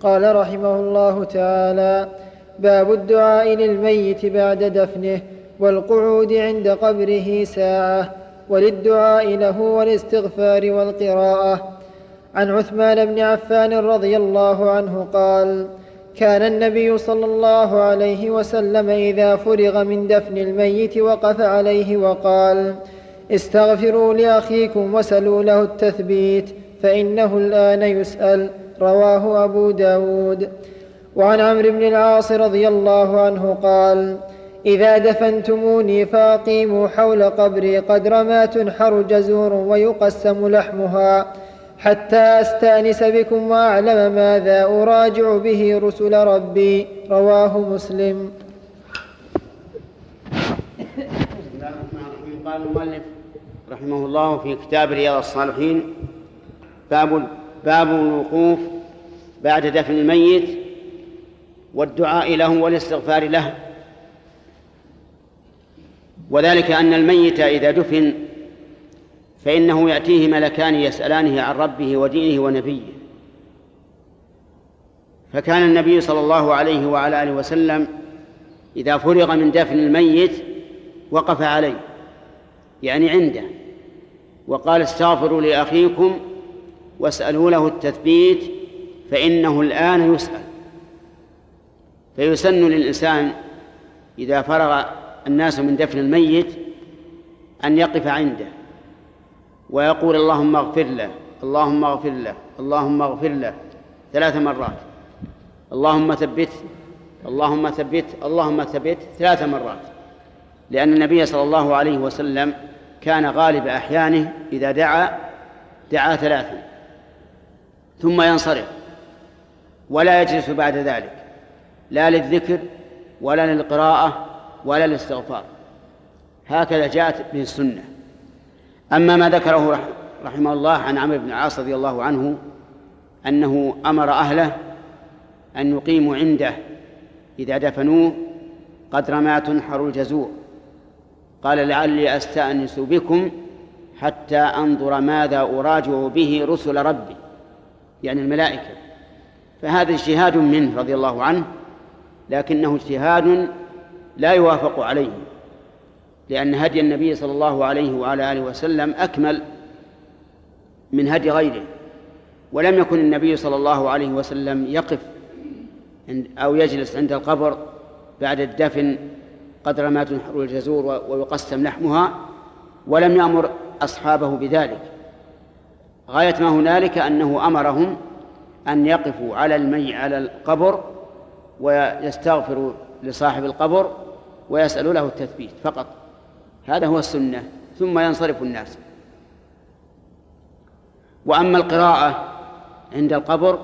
قال رحمه الله تعالى: باب الدعاء للميت بعد دفنه والقعود عند قبره ساعة، وللدعاء له والاستغفار والقراءة. عن عثمان بن عفان رضي الله عنه قال: كان النبي صلى الله عليه وسلم إذا فرغ من دفن الميت وقف عليه وقال: استغفروا لأخيكم وسلوا له التثبيت فإنه الآن يسأل. رواه أبو داود. وعن عمرو بن العاص رضي الله عنه قال: إذا دفنتموني فأقيموا حول قبري قدر ما تنحر جزور ويقسم لحمها، حتى أستأنس بكم وأعلم ماذا أراجع به رسل ربي. رواه مسلم. قال المؤلف رحمه الله في كتاب رياض الصالحين: باب الوقوف بعد دفن الميت والدعاء له والاستغفار له. وذلك أن الميت إذا دفن فإنه يأتيه ملكان يسألانه عن ربه ودينه ونبيه. فكان النبي صلى الله عليه وعلى آله وسلم إذا فرغ من دفن الميت وقف عليه، يعني عنده، وقال: استغفروا لأخيكم واسألوا له التثبيت فإنه الآن يسأل. فيسن للإنسان إذا فرغ الناس من دفن الميت أن يقف عنده ويقول: اللهم اغفر له، اللهم اغفر له، اللهم اغفر له 3 مرات، اللهم ثبت، اللهم ثبت، اللهم ثبت 3 مرات. لأن النبي صلى الله عليه وسلم كان غالب أحيانه إذا دعا 3 ثم ينصرف ولا يجلس بعد ذلك، لا للذكر ولا للقراءة ولا للاستغفار. هكذا جاءت به السنة. أما ما ذكره رحمه الله عن عمرو بن العاص رضي الله عنه أنه أمر أهله أن يقيموا عنده إذا دفنوه قدر ما تنحر الجزور، قال: لعلي أستأنس بكم حتى أنظر ماذا أراجع به رسل ربي، يعني الملائكة. فهذا اجتهاد منه رضي الله عنه، لكنه اجتهاد لا يوافق عليه، لأن هدي النبي صلى الله عليه وعلى آله وسلم أكمل من هدي غيره. ولم يكن النبي صلى الله عليه وسلم يقف أو يجلس عند القبر بعد الدفن قدر ما تنحر الجزور ويقسم لحمها، ولم يأمر أصحابه بذلك. غاية ما هنالك أنه أمرهم أن يقفوا على القبر ويستغفروا لصاحب القبر ويسألوا له التثبيت فقط. هذا هو السنة، ثم ينصرف الناس. وأما القراءة عند القبر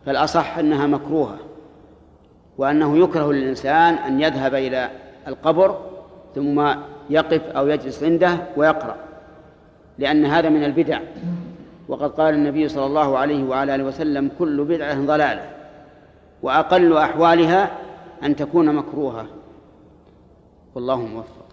فالأصح أنها مكروهة، وأنه يكره للإنسان أن يذهب إلى القبر ثم يقف أو يجلس عنده ويقرأ، لأن هذا من البدع. وقد قال النبي صلى الله عليه وعلى آله وسلم: كل بدعة ضلالة، وأقل أحوالها أن تكون مكروهة. والله موفق.